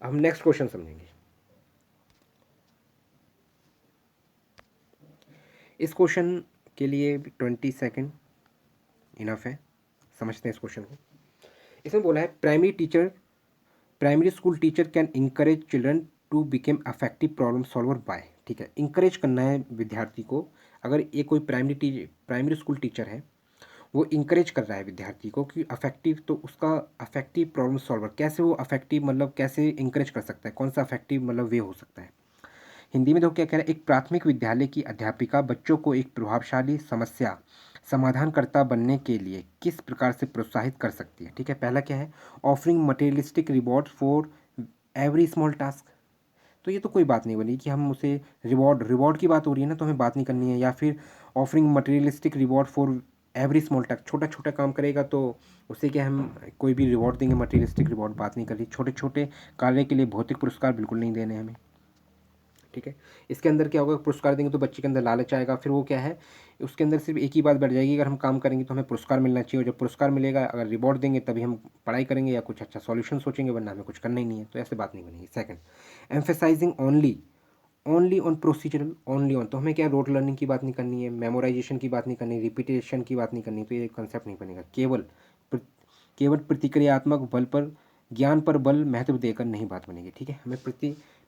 अब हम नेक्स्ट क्वेश्चन समझेंगे। इस क्वेश्चन के लिए 20 सेकेंड इनफ है, समझते हैं इस क्वेश्चन को। इसमें बोला है primary school teacher can encourage children to became affective problem solver by, ठीक है, इंकरेज करना है विद्यार्थी को। अगर ये कोई प्राइमरी स्कूल टीचर है, वो इंकरेज कर रहा है विद्यार्थी को कि अफेक्टिव, तो उसका अफेक्टिव प्रॉब्लम सॉल्वर कैसे, वो अफेक्टिव मतलब कैसे इंकरेज कर सकता है, कौन सा अफेक्टिव मतलब वे हो सकता है। हिंदी में तो क्या कह रहा है, एक प्राथमिक विद्यालय की अध्यापिका बच्चों को एक प्रभावशाली समस्या समाधानकर्ता बनने के लिए किस प्रकार से प्रोत्साहित कर सकती है, ठीक है। पहला क्या है, offering materialistic reward for every small task, तो ये तो कोई बात नहीं बनी कि हम उसे रिवॉर्ड की बात हो रही है ना, तो हमें बात नहीं करनी है। या फिर offering materialistic reward for every small task, छोटा छोटा काम करेगा तो उसे क्या हम कोई भी रिवॉर्ड देंगे, मटेरियलिस्टिक रिवॉर्ड बात नहीं कर रही। छोटे छोटे कार्य के लिए भौतिक पुरस्कार बिल्कुल नहीं देने हमें, ठीक है। इसके अंदर क्या होगा, पुरस्कार देंगे तो बच्चे के अंदर लालच आएगा, फिर वो क्या है, उसके अंदर सिर्फ एक ही बात बैठ जाएगी, अगर हम काम करेंगे तो हमें पुरस्कार मिलना चाहिए, और जब पुरस्कार मिलेगा, अगर रिवॉर्ड देंगे तभी हम पढ़ाई करेंगे या कुछ अच्छा सॉल्यूशन सोचेंगे, वरना हमें कुछ करना ही नहीं है, तो ऐसे बात नहीं बनेगी। Second, emphasizing only only on procedural, only on, तो हमें क्या रोट लर्निंग की बात नहीं करनी है, मेमोराइजेशन की बात नहीं करनी, रिपीटेशन की बात नहीं करनी, तो ये कंसेप्ट नहीं बनेगा। केवल प्रतिक्रियात्मक बल पर, ज्ञान पर बल महत्व देकर नहीं बात बनेगी, ठीक है। हमें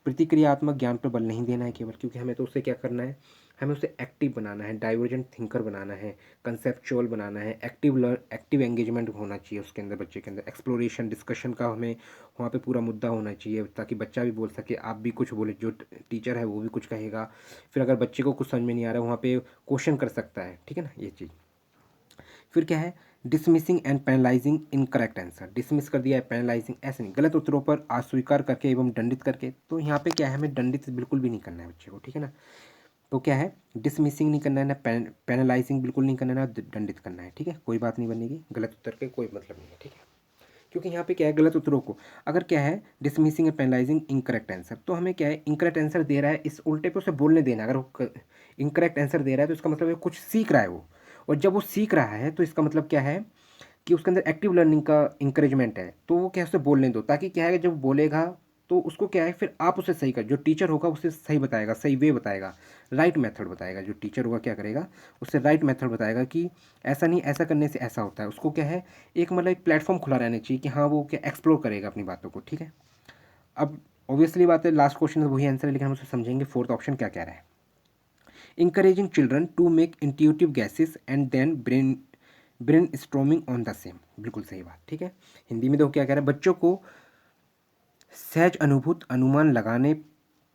प्रतिक्रियात्मक ज्ञान पर बल नहीं देना है केवल, क्योंकि हमें तो उससे क्या करना है, हमें उसे एक्टिव बनाना है, डाइवर्जेंट थिंकर बनाना है, कंसेप्चुअल बनाना है, एक्टिव एंगेजमेंट होना चाहिए उसके अंदर, बच्चे के अंदर एक्सप्लोरेशन डिस्कशन का हमें वहाँ पे पूरा मुद्दा होना चाहिए, ताकि बच्चा भी बोल सके, आप भी कुछ बोले, जो टीचर है वो भी कुछ कहेगा। फिर अगर बच्चे को कुछ समझ में नहीं आ रहा है वहाँ पे क्वेश्चन कर सकता है, ठीक है ना, ये चीज़। फिर क्या है, dismissing and penalising incorrect answer, dismiss कर दिया है, पेनलाइजिंग ऐसे नहीं, गलत उत्तरों पर अस्वीकार करके एवं दंडित करके। तो यहाँ पे क्या है, हमें दंडित बिल्कुल भी नहीं करना है बच्चे को, ठीक है ना। तो क्या है, डिसमिसिंग नहीं करना है, ना पेनलाइजिंग बिल्कुल नहीं करना है, ना दंडित करना है, ठीक है, कोई बात नहीं बनेगी, गलत उत्तर के कोई मतलब नहीं है, ठीक है। क्योंकि यहाँ पे क्या है, गलत उत्तरों को अगर क्या है dismissing and penalising incorrect answer, तो हमें क्या है, इनकरेक्ट आंसर दे रहा है, इस उल्टे पे उसे बोलने देना है। अगर वो इनकरेक्ट आंसर दे रहा है तो इसका मतलब है कुछ सीख रहा है वो, और जब वो सीख रहा है तो इसका मतलब क्या है कि उसके अंदर एक्टिव लर्निंग का इंकरेजमेंट है। तो वो क्या है, उसे बोलने दो, ताकि क्या है, जब बोलेगा तो उसको क्या है, फिर आप उसे सही कर, जो टीचर होगा उसे सही बताएगा, सही वे बताएगा, राइट मेथड बताएगा। जो टीचर होगा क्या करेगा, उससे राइट मेथड बताएगा कि ऐसा नहीं, ऐसा करने से ऐसा होता है। उसको क्या है, एक मतलब एक प्लेटफॉर्म खुला रहना चाहिए कि हाँ वो क्या एक्सप्लोर करेगा अपनी बातों को, ठीक है। अब ऑब्वियसली बात है, लास्ट क्वेश्चन में वही आंसर है, लेकिन हम उसे समझेंगे फोर्थ ऑप्शन क्या कह रहा है। Encouraging children to make intuitive guesses and then brainstorming on the same, बिल्कुल सही बात, ठीक है। हिंदी में तो क्या कह रहा है, बच्चों को सहज अनुभूत अनुमान लगाने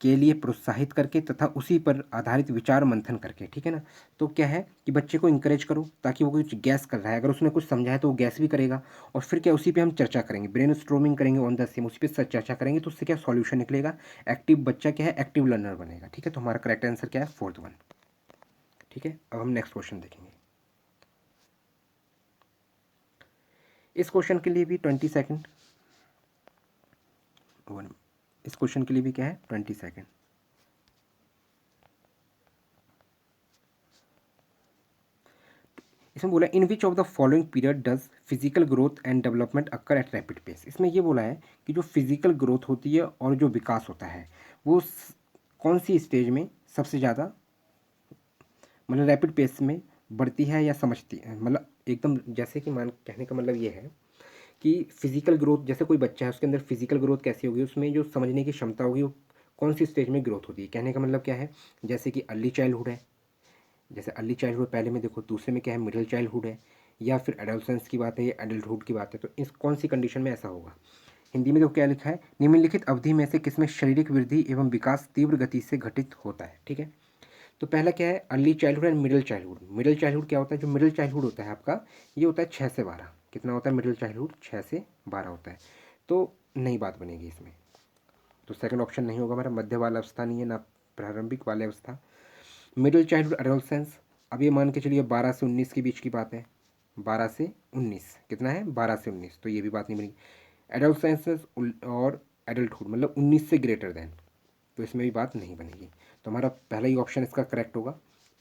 के लिए प्रोत्साहित करके तथा उसी पर आधारित विचार मंथन करके, ठीक है ना। तो क्या है कि बच्चे को इंकरेज करो, ताकि वो कुछ गैस कर रहा है, अगर उसने कुछ समझा है तो वो गैस भी करेगा, और फिर क्या उसी पे हम चर्चा करेंगे, ब्रेन स्ट्रोमिंग करेंगे ऑन द सेम, उसी पे चर्चा करेंगे, तो उससे क्या सॉल्यूशन निकलेगा। एक्टिव बच्चा क्या है, एक्टिव लर्नर बनेगा, ठीक है। तो हमारा करेक्ट आंसर क्या है, फोर्थ वन, ठीक है। अब हम नेक्स्ट क्वेश्चन देखेंगे। इस क्वेश्चन के लिए भी 20 सेकेंड, इस क्वेश्चन के लिए भी क्या है, 20 सेकेंड। इसमें बोला in which of the following period does physical growth and development occur at rapid pace. इसमें ये बोला है कि जो फिजिकल ग्रोथ होती है और जो विकास होता है वो कौन सी स्टेज में सबसे ज़्यादा मतलब रैपिड पेस में बढ़ती है या समझती है, मतलब एकदम, जैसे कि मान कहने का मतलब ये है कि फिजिकल ग्रोथ, जैसे कोई बच्चा है उसके अंदर फिजिकल ग्रोथ कैसी होगी, उसमें जो समझने की क्षमता होगी वो कौन सी स्टेज में ग्रोथ होती है। कहने का मतलब क्या है, जैसे कि अर्ली चाइल्डहुड है, जैसे अर्ली चाइल्डहुड पहले में देखो, दूसरे में क्या है मिडिल चाइल्डहुड है, या फिर एडोलसेंस की बात है या एडल्टहुड की बात है, तो इस कौन सी कंडीशन में ऐसा होगा। हिंदी में तो क्या लिखा है, निम्नलिखित अवधि में से किसमें शारीरिक वृद्धि एवं विकास तीव्र गति से घटित होता है, ठीक है। तो पहला क्या है, early childhood and middle childhood. Middle childhood क्या होता है, जो मिडिल चाइल्डहुड होता है आपका, ये होता है 6 से 12, कितना होता है मिडिल चाइल्डहुड, 6 से 12 होता है। तो नई बात बनेगी इसमें, तो सेकंड ऑप्शन नहीं होगा हमारा, मध्य वाला अवस्था नहीं है ना प्रारंभिक वाले अवस्था। मिडिल चाइल्डहुड एडोलसेंस, अब ये मान के चलिए 12 से 19 के बीच की बात है, 12 से 19 कितना है, 12 से 19, तो ये भी बात नहीं बनेगी। एडोलसेंस और एडल्टहुड मतलब 19 से ग्रेटर देन, तो इसमें भी बात नहीं बनेगी। तो हमारा पहला ही ऑप्शन इसका करेक्ट होगा।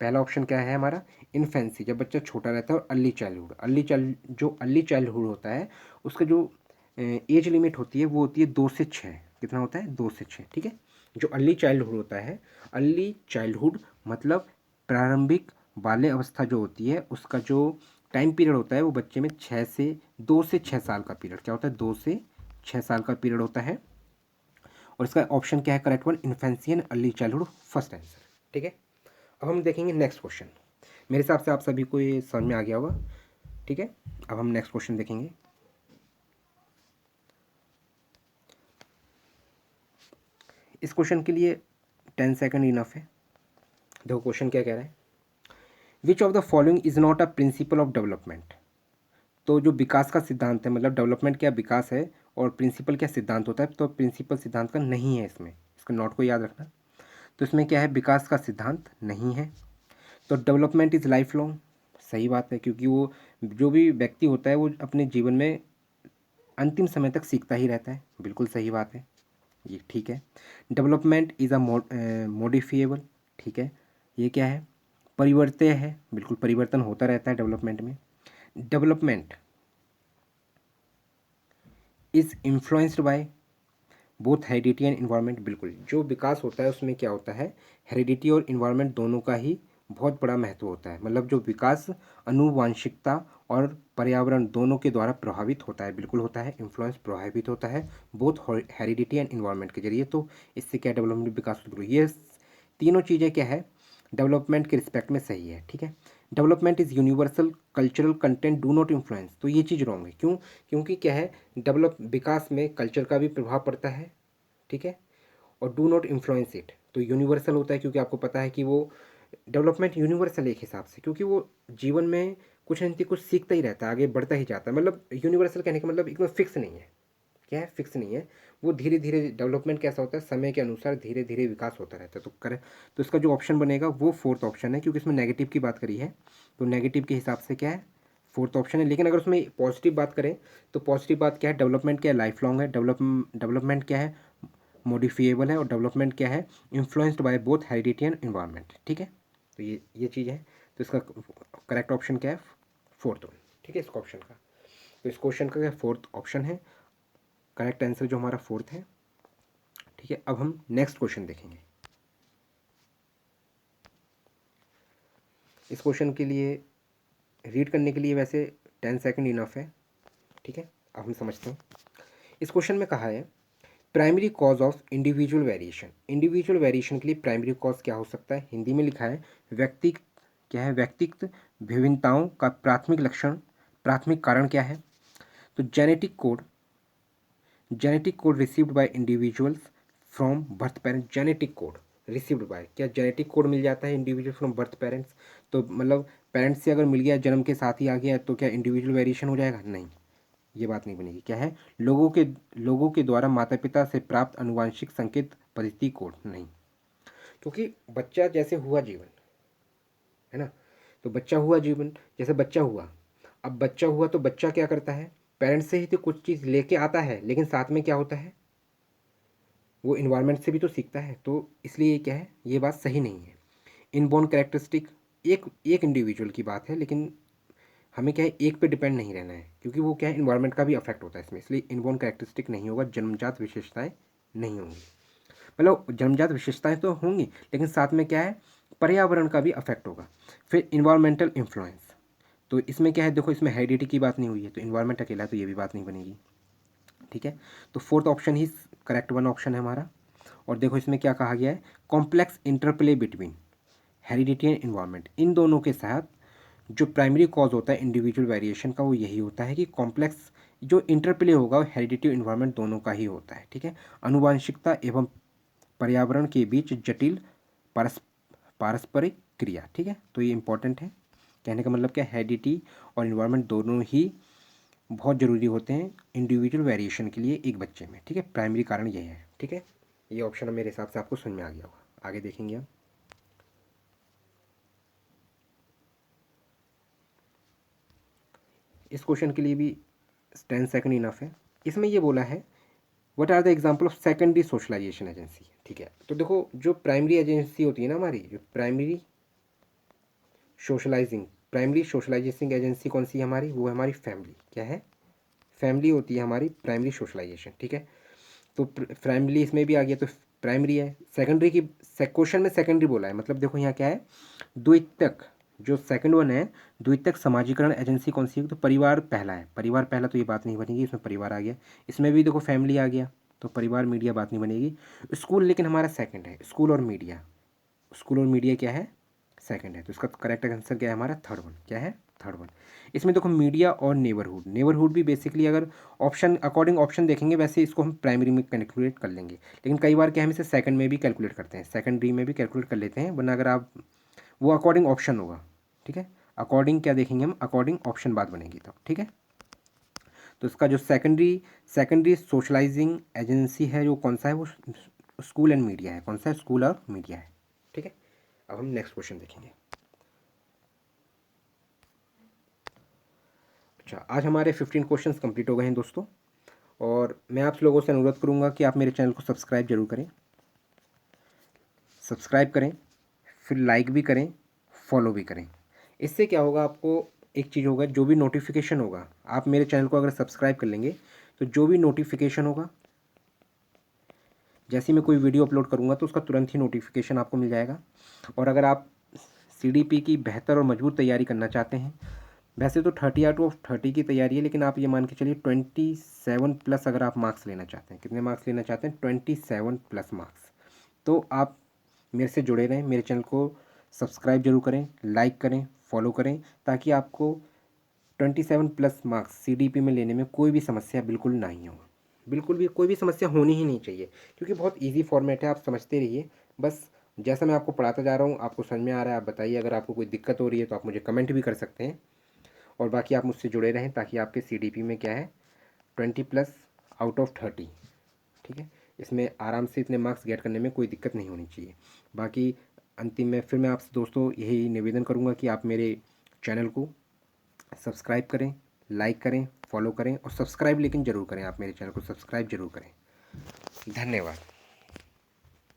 पहला ऑप्शन क्या है हमारा, इन्फेंसी, जब बच्चा छोटा रहता है, और अर्ली चाइल्डहुड, जो अर्ली चाइल्डहुड होता है उसका जो एज लिमिट होती है वो होती है 2 से 6, कितना होता है 2 से 6, ठीक है। जो अर्ली चाइल्डहुड होता है, अर्ली चाइल्डहुड मतलब प्रारंभिक बाल्य अवस्था जो होती है उसका जो टाइम पीरियड होता है वो बच्चे में 2 से 6 साल का पीरियड क्या होता है, 2 से 6 साल का पीरियड होता है। और इसका ऑप्शन क्या है correct one, infancy and early childhood, first answer, ठीक है। अब हम देखेंगे नेक्स्ट क्वेश्चन, मेरे हिसाब से आप सभी को ये समझ में आ गया होगा, ठीक है। अब हम नेक्स्ट क्वेश्चन देखेंगे। इस क्वेश्चन के लिए 10 सेकेंड इनफ है। देखो क्वेश्चन क्या कह रहा है, which of the following is not a principle of development. तो जो विकास का सिद्धांत है, मतलब डेवलपमेंट क्या विकास है और प्रिंसिपल क्या सिद्धांत होता है, तो प्रिंसिपल सिद्धांत का नहीं है इसमें, इसका नोट को याद रखना। तो इसमें क्या है, विकास का सिद्धांत नहीं है। तो डेवलपमेंट इज़ लाइफ लॉन्ग, सही बात है, क्योंकि वो जो भी व्यक्ति होता है वो अपने जीवन में अंतिम समय तक सीखता ही रहता है, बिल्कुल सही बात है, ये ठीक है। डेवलपमेंट इज़ अ मॉडिफिएबल, ठीक है, ये क्या है, परिवर्तन है, बिल्कुल परिवर्तन होता रहता है डेवलपमेंट में। Development is influenced by both heredity and environment, बिल्कुल जो विकास होता है उसमें क्या होता है, हेरिडिटी और इन्वायरमेंट दोनों का ही बहुत बड़ा महत्व होता है। मतलब जो विकास आनुवांशिकता और पर्यावरण दोनों के द्वारा प्रभावित होता है, बिल्कुल होता है, इन्फ्लुएंस प्रभावित होता है बोथ हेरिडिटी एंड इन्वायरमेंट के जरिए। तो इससे क्या डेवलपमेंट विकास, ये तीनों चीज़ें क्या है, डेवलपमेंट के रिस्पेक्ट में सही है, ठीक है। Development is universal cultural content do not influence, तो ये चीज़ रॉन्ग है। क्यों? क्योंकि क्या है, विकास में कल्चर का भी प्रभाव पड़ता है, ठीक है, और डू नॉट इन्फ्लुएंस इट, तो यूनिवर्सल होता है क्योंकि आपको पता है कि वो डेवलपमेंट यूनिवर्सल एक हिसाब से, क्योंकि वो जीवन में कुछ न कुछ सीखता ही रहता है, आगे बढ़ता ही जाता है। मतलब यूनिवर्सल कहने का मतलब एकदम फिक्स नहीं है। क्या है? फिक्स नहीं है। वो धीरे धीरे डेवलपमेंट कैसा होता है, समय के अनुसार धीरे धीरे विकास होता रहता है। तो इसका जो ऑप्शन बनेगा वो फोर्थ ऑप्शन है, क्योंकि इसमें नेगेटिव की बात करी है, तो नेगेटिव के हिसाब से क्या है, फोर्थ ऑप्शन है। लेकिन अगर उसमें पॉजिटिव बात करें तो पॉजिटिव बात क्या है, डेवलपमेंट क्या है, लाइफ लॉन्ग है। डेवलपमेंट क्या है, मॉडिफिएबल है। और डेवलपमेंट क्या है, influenced by both heredity and environment, ठीक है। तो ये चीज़ है। तो इसका करेक्ट ऑप्शन क्या है, फोर्थ वन, ठीक है, इसका ऑप्शन का। तो इस क्वेश्चन का क्या फोर्थ ऑप्शन है, करेक्ट आंसर जो हमारा फोर्थ है, ठीक है। अब हम नेक्स्ट क्वेश्चन देखेंगे। इस क्वेश्चन के लिए रीड करने के लिए वैसे 10 सेकंड इनफ है, ठीक है। अब हम समझते हैं। इस क्वेश्चन में कहा है primary cause of individual variation. Individual variation के लिए प्राइमरी कॉज क्या हो सकता है, हिंदी में लिखा है व्यक्ति क्या है, व्यक्तिगत विभिन्नताओं का प्राथमिक लक्षण, प्राथमिक कारण क्या है। तो genetic code received by individuals from birth parents. Genetic code received by, क्या जेनेटिक कोड मिल जाता है इंडिविजुअल फ्रॉम बर्थ पेरेंट्स, तो मतलब पेरेंट्स से अगर मिल गया, जन्म के साथ ही आ गया, तो क्या इंडिविजुअल वेरिएशन हो जाएगा? नहीं, ये बात नहीं बनेगी। क्या है, लोगों के द्वारा माता पिता से प्राप्त अनुवांशिक संकेत पद्धति कोड, नहीं। क्योंकि बच्चा जैसे हुआ जीवन, है ना, तो बच्चा हुआ जीवन, जैसे बच्चा हुआ, अब बच्चा हुआ तो बच्चा क्या करता है, पेरेंट्स से ही तो कुछ चीज़ लेके आता है, लेकिन साथ में क्या होता है, वो इन्वायरमेंट से भी तो सीखता है। तो इसलिए क्या है, ये बात सही नहीं है। इनबॉर्न कैरेक्टरिस्टिक एक एक इंडिविजुअल की बात है, लेकिन हमें क्या है, एक पे डिपेंड नहीं रहना है, क्योंकि वो क्या है, इन्वायरमेंट का भी अफेक्ट होता है इसमें, इसलिए इनबॉर्न कैरेक्टरिस्टिक नहीं होगा, जन्मजात विशेषताएं नहीं होंगी। मतलब जन्मजात विशेषताएं तो होंगी, लेकिन साथ में क्या है, पर्यावरण का भी अफेक्ट होगा। फिर इन्वायरमेंटल इन्फ्लुएंस, तो इसमें क्या है, देखो इसमें हेरिडिटी की बात नहीं हुई है, तो इन्वायरमेंट अकेला है, तो ये भी बात नहीं बनेगी, ठीक है। तो फोर्थ ऑप्शन ही करेक्ट वन ऑप्शन है हमारा। और देखो इसमें क्या कहा गया है, complex interplay between heredity and environment, इन दोनों के साथ जो प्राइमरी कॉज होता है इंडिविजुअल वेरिएशन का, वो यही होता है कि कॉम्प्लेक्स जो इंटरप्ले होगा वो हेरिडिटी इन्वायरमेंट दोनों का ही होता है, ठीक है। आनुवांशिकता एवं पर्यावरण के बीच जटिल पारस्परिक क्रिया, ठीक है। तो ये इंपॉर्टेंट है, कहने का मतलब क्या, हेरिडिटी और इन्वायरमेंट दोनों ही बहुत ज़रूरी होते हैं इंडिविजुअल वेरिएशन के लिए एक बच्चे में, ठीक है। प्राइमरी कारण यही है, ठीक है। ये ऑप्शन मेरे हिसाब से आपको समझ में आ गया होगा। आगे देखेंगे हम। इस क्वेश्चन के लिए भी 10 सेकंड इनफ है। इसमें ये बोला है what are the example of secondary socialisation agency, ठीक है। तो देखो जो प्राइमरी एजेंसी होती है ना हमारी, जो प्राइमरी सोशलाइजेशन एजेंसी कौन सी है हमारी, वो है हमारी फैमिली। क्या है, फैमिली होती है हमारी प्राइमरी सोशलाइजेशन, ठीक है। तो प्राइमरी इसमें भी आ गया, तो प्राइमरी है। सेकेंडरी की क्वेश्चन में सेकेंडरी बोला है, मतलब देखो यहाँ क्या है, द्वितीयक, जो सेकंड वन है, द्वितीयक समाजीकरण एजेंसी कौन सी है, तो परिवार पहला है। परिवार पहला, तो ये बात नहीं बनेगी, इसमें परिवार आ गया। इसमें भी देखो फैमिली आ गया, तो परिवार मीडिया बात नहीं बनेगी। स्कूल लेकिन हमारा सेकंड है, स्कूल और मीडिया क्या है, सेकंड है। तो इसका करेक्ट आंसर क्या है हमारा, थर्ड वन। क्या है, थर्ड वन। इसमें देखो मीडिया और नेबरहुड भी बेसिकली अगर ऑप्शन अकॉर्डिंग ऑप्शन देखेंगे, वैसे इसको हम प्राइमरी में कैलकुलेट कर लेंगे, लेकिन कई बार क्या हम इसे सेकंड में भी कैलकुलेट करते हैं, सेकेंडरी में भी कैलकुलेट कर लेते हैं, वरना अगर आप वो अकॉर्डिंग ऑप्शन होगा, ठीक है। अकॉर्डिंग क्या देखेंगे हम, अकॉर्डिंग ऑप्शन बात बनेगी तब, ठीक है। तो इसका जो सेकेंडरी सोशलाइजिंग एजेंसी है, जो कौन सा है, वो स्कूल एंड मीडिया है। कौन सा है, स्कूल और मीडिया है, ठीक है। अब हम नेक्स्ट क्वेश्चन देखेंगे। अच्छा, आज हमारे 15 क्वेश्चंस कंप्लीट हो गए हैं दोस्तों, और मैं आप लोगों से अनुरोध करूंगा कि आप मेरे चैनल को सब्सक्राइब जरूर करें, सब्सक्राइब करें, फिर लाइक भी करें, फॉलो भी करें। इससे क्या होगा, आपको एक चीज़ होगा, जो भी नोटिफिकेशन होगा, आप मेरे चैनल को अगर सब्सक्राइब कर लेंगे तो जो भी नोटिफिकेशन होगा, जैसे ही मैं कोई वीडियो अपलोड करूँगा तो उसका तुरंत ही नोटिफिकेशन आपको मिल जाएगा। और अगर आप CDP की बेहतर और मजबूत तैयारी करना चाहते हैं, वैसे तो 30 out of 30 की तैयारी है, लेकिन आप ये मान के चलिए 27+ अगर आप मार्क्स लेना चाहते हैं, कितने मार्क्स लेना चाहते हैं, 27+ मार्क्स, तो आप मेरे से जुड़े रहें, मेरे चैनल को सब्सक्राइब जरूर करें, लाइक करें, फॉलो करें, ताकि आपको 27+ मार्क्स सीडीपी में लेने में कोई भी समस्या बिल्कुल नहीं हो। बिल्कुल भी कोई भी समस्या होनी ही नहीं चाहिए, क्योंकि बहुत ईजी फॉर्मेट है, आप समझते रहिए। बस जैसा मैं आपको पढ़ाता जा रहा हूँ आपको समझ में आ रहा है, आप बताइए। अगर आपको कोई दिक्कत हो रही है तो आप मुझे कमेंट भी कर सकते हैं। और बाकी आप मुझसे जुड़े रहें, ताकि आपके सीडीपी में क्या है 20+ आउट ऑफ 30, ठीक है। इसमें आराम से इतने मार्क्स गेट करने में कोई दिक्कत नहीं होनी चाहिए। बाकी अंतिम में फिर मैं आपसे दोस्तों यही निवेदन करूँगा कि आप मेरे चैनल को सब्सक्राइब करें, लाइक करें, फॉलो करें, और सब्सक्राइब लेकिन ज़रूर करें। आप मेरे चैनल को सब्सक्राइब ज़रूर करें। धन्यवाद।